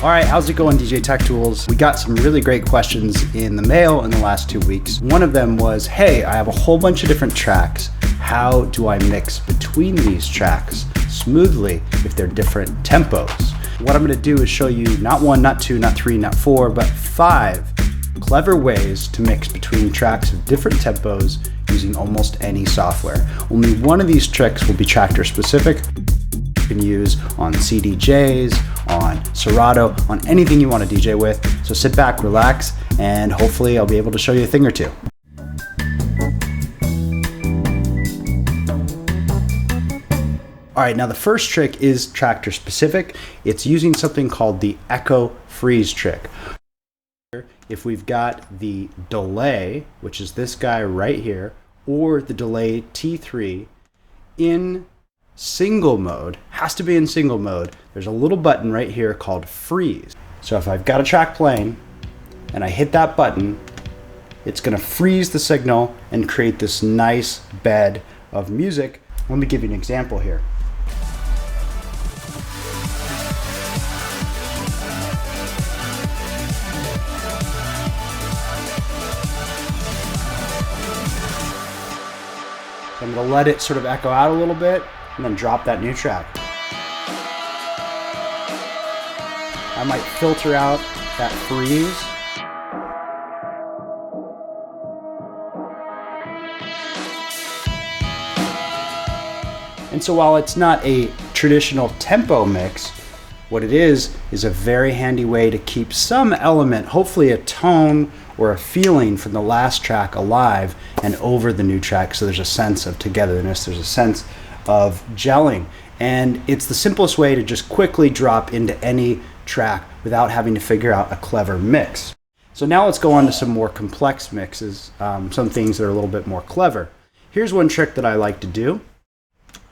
All right, how's it going, DJ Tech Tools? We got some really great questions in the mail in the last 2 weeks. One of them was, hey, I have a whole bunch of different tracks. How do I mix between these tracks smoothly if they're different tempos? What I'm gonna do is show you not 1, not 2, not 3, not 4, but 5 clever ways to mix between tracks of different tempos using almost any software. Only one of these tricks will be tractor specific. You can use on CDJs, on Serato, on anything you want to DJ with. So sit back, relax, and hopefully I'll be able to show you a thing or two. All right, now the first trick is tractor specific. It's using something called the echo freeze trick. If we've got the delay, which is this guy right here, or the delay T3 in single mode, has to be in single mode, there's a little button right here called freeze. So if I've got a track playing and I hit that button, it's gonna freeze the signal and create this nice bed of music. Let me give you an example here. I'm going to let it sort of echo out a little bit and then drop that new track. I might filter out that freeze. And so while it's not a traditional tempo mix, what it is a very handy way to keep some element, hopefully a tone or a feeling from the last track alive and over the new track, so there's a sense of togetherness, there's a sense of gelling. And it's the simplest way to just quickly drop into any track without having to figure out a clever mix. So now let's go on to some more complex mixes, some things that are a little bit more clever. Here's one trick that I like to do.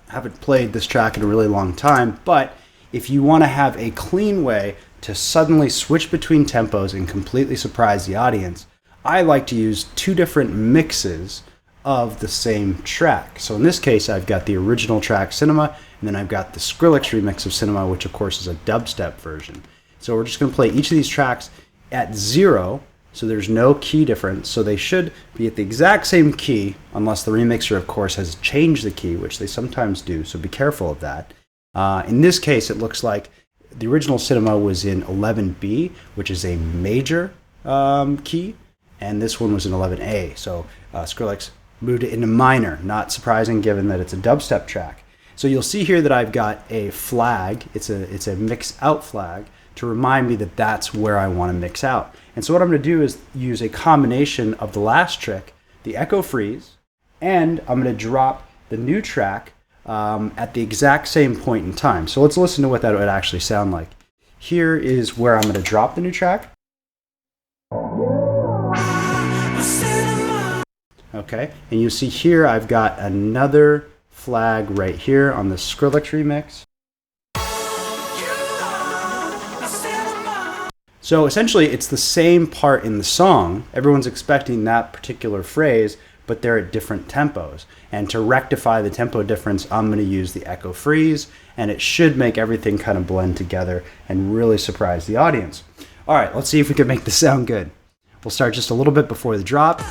I haven't played this track in a really long time, but if you want to have a clean way to suddenly switch between tempos and completely surprise the audience, I like to use 2 different mixes of the same track. So in this case, I've got the original track Cinema, and then I've got the Skrillex remix of Cinema, which of course is a dubstep version. So we're just going to play each of these tracks at 0, so there's no key difference. So they should be at the exact same key, unless the remixer, of course, has changed the key, which they sometimes do, so be careful of that. In this case, it looks like the original Cinema was in 11B, which is a major key, and this one was in 11A. So Skrillex moved it into minor, not surprising given that it's a dubstep track. So you'll see here that I've got a flag. It's a mix out flag to remind me that that's where I want to mix out. And so what I'm going to do is use a combination of the last trick, the echo freeze, and I'm going to drop the new track at the exact same point in time. So let's listen to what that would actually sound like. Here is where I'm going to drop the new track. Okay, and you see here I've got another flag right here on the Skrillex remix. So essentially it's the same part in the song. Everyone's expecting that particular phrase, but they're at different tempos. And to rectify the tempo difference, I'm going to use the echo freeze, and it should make everything kind of blend together and really surprise the audience. All right, let's see if we can make this sound good. We'll start just a little bit before the drop.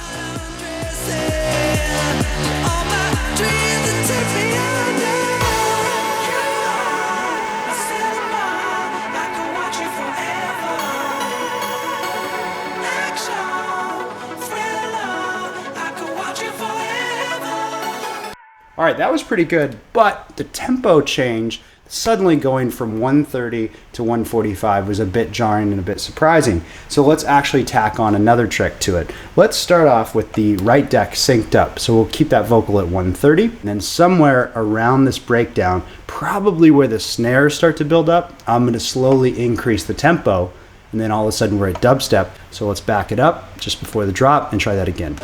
All right, that was pretty good, but the tempo change, suddenly going from 130 to 145 was a bit jarring and a bit surprising. So let's actually tack on another trick to it. Let's start off with the right deck synced up. So we'll keep that vocal at 130, and then somewhere around this breakdown, probably where the snares start to build up, I'm going to slowly increase the tempo, and then all of a sudden we're at dubstep. So let's back it up just before the drop and try that again.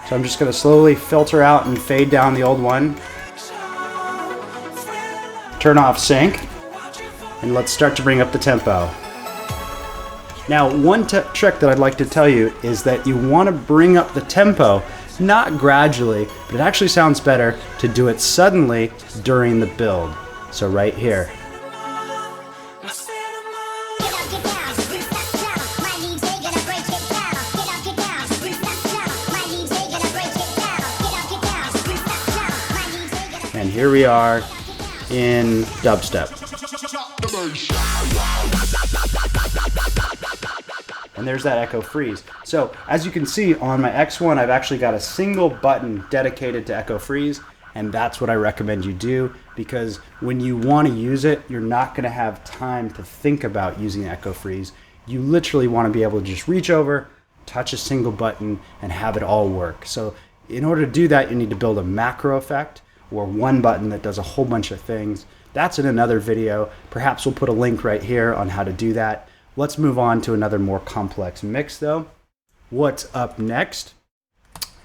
So I'm just going to slowly filter out and fade down the old one. Turn off sync. And let's start to bring up the tempo. Now, one trick that I'd like to tell you is that you want to bring up the tempo, not gradually, but it actually sounds better to do it suddenly during the build. So right here. And here we are in dubstep. And there's that echo freeze. So as you can see on my X1, I've actually got a single button dedicated to echo freeze, and that's what I recommend you do, because when you want to use it, you're not going to have time to think about using echo freeze. You literally want to be able to just reach over, touch a single button, and have it all work. So in order to do that, you need to build a macro effect, or one button that does a whole bunch of things. That's in another video. Perhaps we'll put a link right here on how to do that. Let's move on to another more complex mix though. What's up next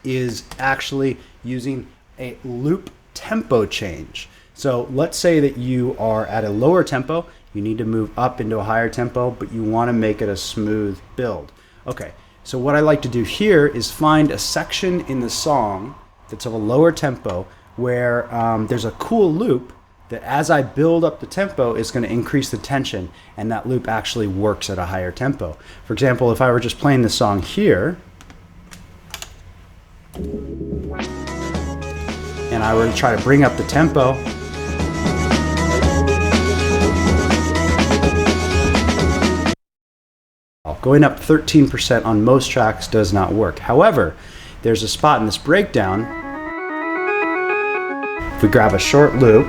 is actually using a loop tempo change. So let's say that you are at a lower tempo, you need to move up into a higher tempo, but you want to make it a smooth build. Okay, so what I like to do here is find a section in the song that's of a lower tempo where there's a cool loop that as I build up the tempo is going to increase the tension, and that loop actually works at a higher tempo. For example, if I were just playing this song here, and I were to try to bring up the tempo, going up 13% on most tracks does not work. However, there's a spot in this breakdown. If we grab a short loop,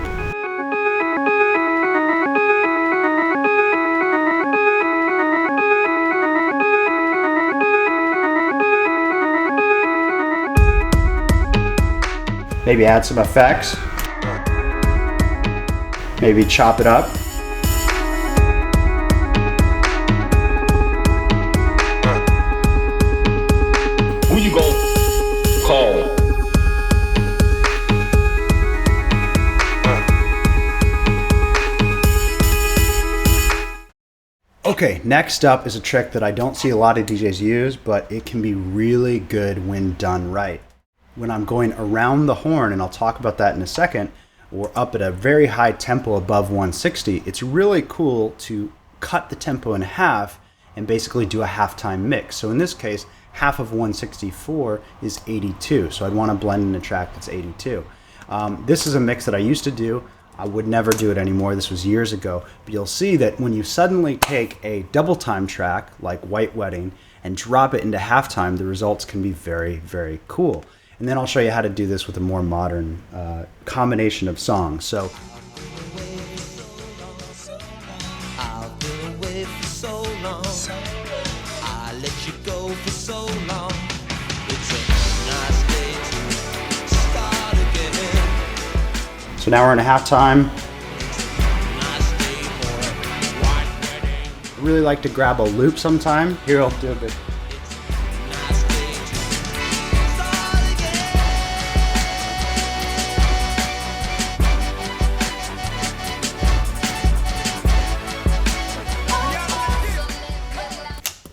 maybe add some effects, maybe chop it up. Who you gon' call? Okay, next up is a trick that I don't see a lot of DJs use, but it can be really good when done right. When I'm going around the horn, and I'll talk about that in a second, or up at a very high tempo above 160, it's really cool to cut the tempo in half and basically do a halftime mix. So in this case, half of 164 is 82, so I'd want to blend in a track that's 82. This is a mix that I used to do. I would never do it anymore. This was years ago. But you'll see that when you suddenly take a double time track like White Wedding and drop it into halftime, the results can be very, very cool. And then I'll show you how to do this with a more modern combination of songs. So So now we're in a halftime. I really like to grab a loop sometime. Here, I'll do a bit.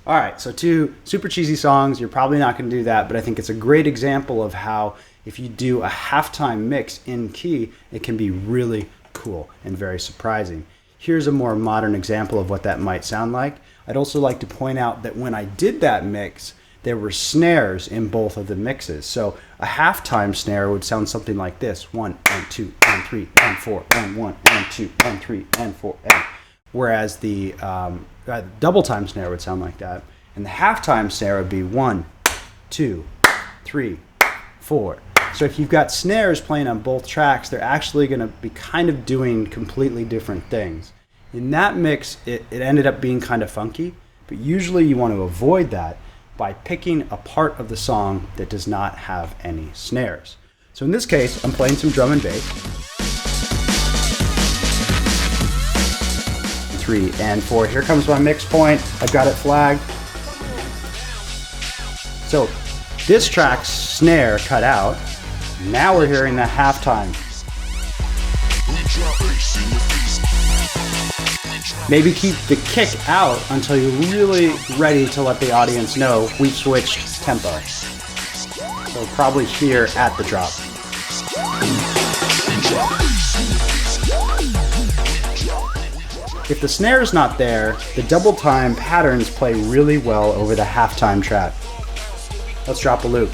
All right, so two super cheesy songs. You're probably not going to do that, but I think it's a great example of how if you do a halftime mix in key, it can be really cool and very surprising. Here's a more modern example of what that might sound like. I'd also like to point out that when I did that mix, there were snares in both of the mixes. So a halftime snare would sound something like this: 1 and 2 and 3 and 4 and 1 and 2 and 3 and 4 and. Whereas the double time snare would sound like that, and the halftime snare would be 1, 2, 3, 4. So if you've got snares playing on both tracks, they're actually going to be kind of doing completely different things. In that mix, it ended up being kind of funky, but usually you want to avoid that by picking a part of the song that does not have any snares. So in this case, I'm playing some drum and bass. 3 and 4. Here comes my mix point. I've got it flagged. So this track's snare cut out. Now we're hearing the halftime. Maybe keep the kick out until you're really ready to let the audience know we've switched tempo. So probably here at the drop. If the snare is not there, the double time patterns play really well over the halftime track. Let's drop a loop.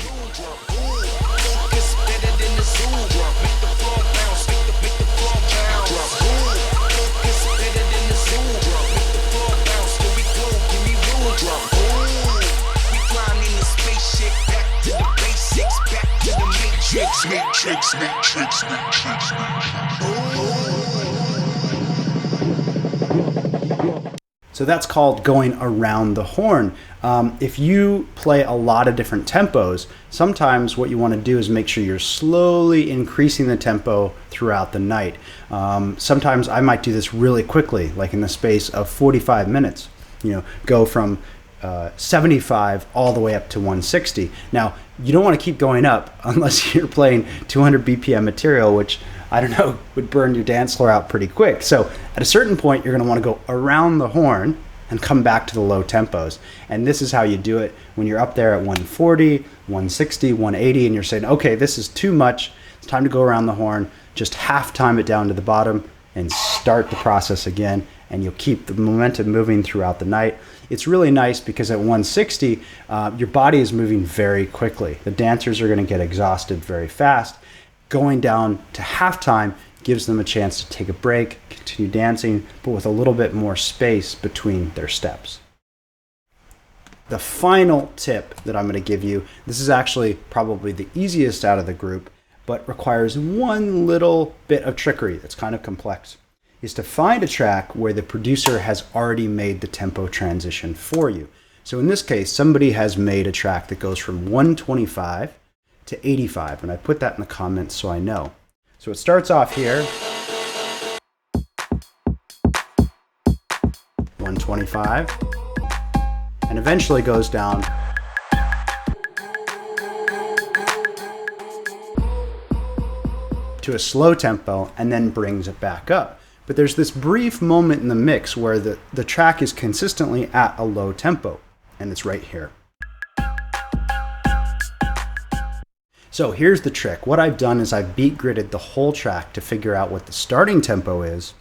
So that's called going around the horn. If you play a lot of different tempos, sometimes what you want to do is make sure you're slowly increasing the tempo throughout the night. Sometimes I might do this really quickly, like in the space of 45 minutes. Go from 75 all the way up to 160. Now, you don't want to keep going up unless you're playing 200 BPM material, which I don't know, would burn your dance floor out pretty quick. So at a certain point, you're going to want to go around the horn and come back to the low tempos. And this is how you do it when you're up there at 140, 160, 180, and you're saying, okay, this is too much. It's time to go around the horn. Just half time it down to the bottom and start the process again. And you'll keep the momentum moving throughout the night. It's really nice because at 160, your body is moving very quickly. The dancers are going to get exhausted very fast. Going down to halftime gives them a chance to take a break, continue dancing, but with a little bit more space between their steps. The final tip that I'm going to give you, this is actually probably the easiest out of the group, but requires one little bit of trickery that's kind of complex, is to find a track where the producer has already made the tempo transition for you. So in this case, somebody has made a track that goes from 125 to 85, and I put that in the comments so I know. So it starts off here, 125, and eventually goes down to a slow tempo and then brings it back up. But there's this brief moment in the mix where the track is consistently at a low tempo, and it's right here. So here's the trick. What I've done is I've beat gridded the whole track to figure out what the starting tempo is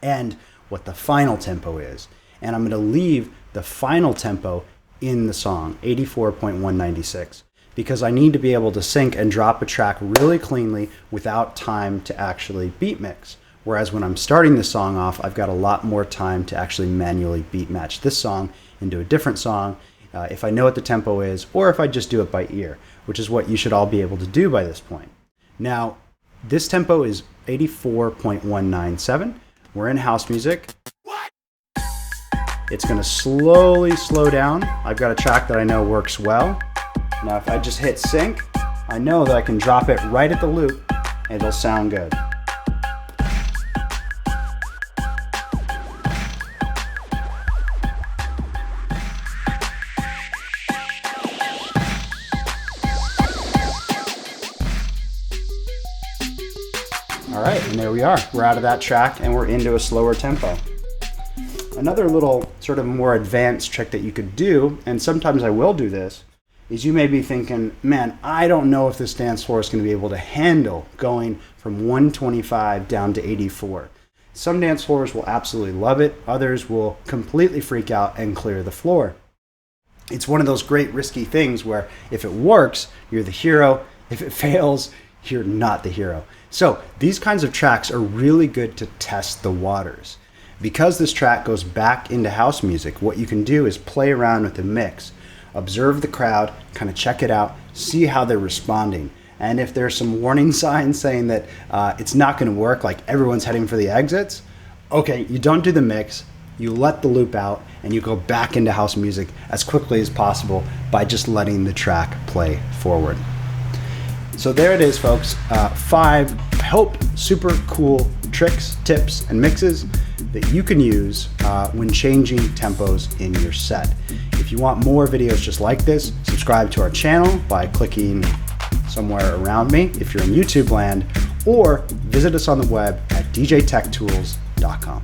and what the final tempo is. And I'm going to leave the final tempo in the song, 84.196, because I need to be able to sync and drop a track really cleanly without time to actually beat mix. Whereas when I'm starting the song off, I've got a lot more time to actually manually beat match this song into a different song if I know what the tempo is, or if I just do it by ear, which is what you should all be able to do by this point. Now, this tempo is 84.197. We're in house music. It's going to slowly slow down. I've got a track that I know works well. Now, if I just hit sync, I know that I can drop it right at the loop and it'll sound good. All right, and there we are. We're out of that track and we're into a slower tempo. Another little sort of more advanced trick that you could do, and sometimes I will do this, is you may be thinking, man, I don't know if this dance floor is going to be able to handle going from 125 down to 84. Some dance floors will absolutely love it. Others will completely freak out and clear the floor. It's one of those great risky things where if it works, you're the hero. If it fails, you're not the hero. So these kinds of tracks are really good to test the waters. Because this track goes back into house music, what you can do is play around with the mix, observe the crowd, kind of check it out, see how they're responding. And if there's some warning signs saying that it's not going to work, like everyone's heading for the exits, okay, you don't do the mix, you let the loop out, and you go back into house music as quickly as possible by just letting the track play forward. So there it is, folks. 5, I hope, super cool tricks, tips, and mixes that you can use when changing tempos in your set. If you want more videos just like this, subscribe to our channel by clicking somewhere around me if you're in YouTube land, or visit us on the web at djtechtools.com.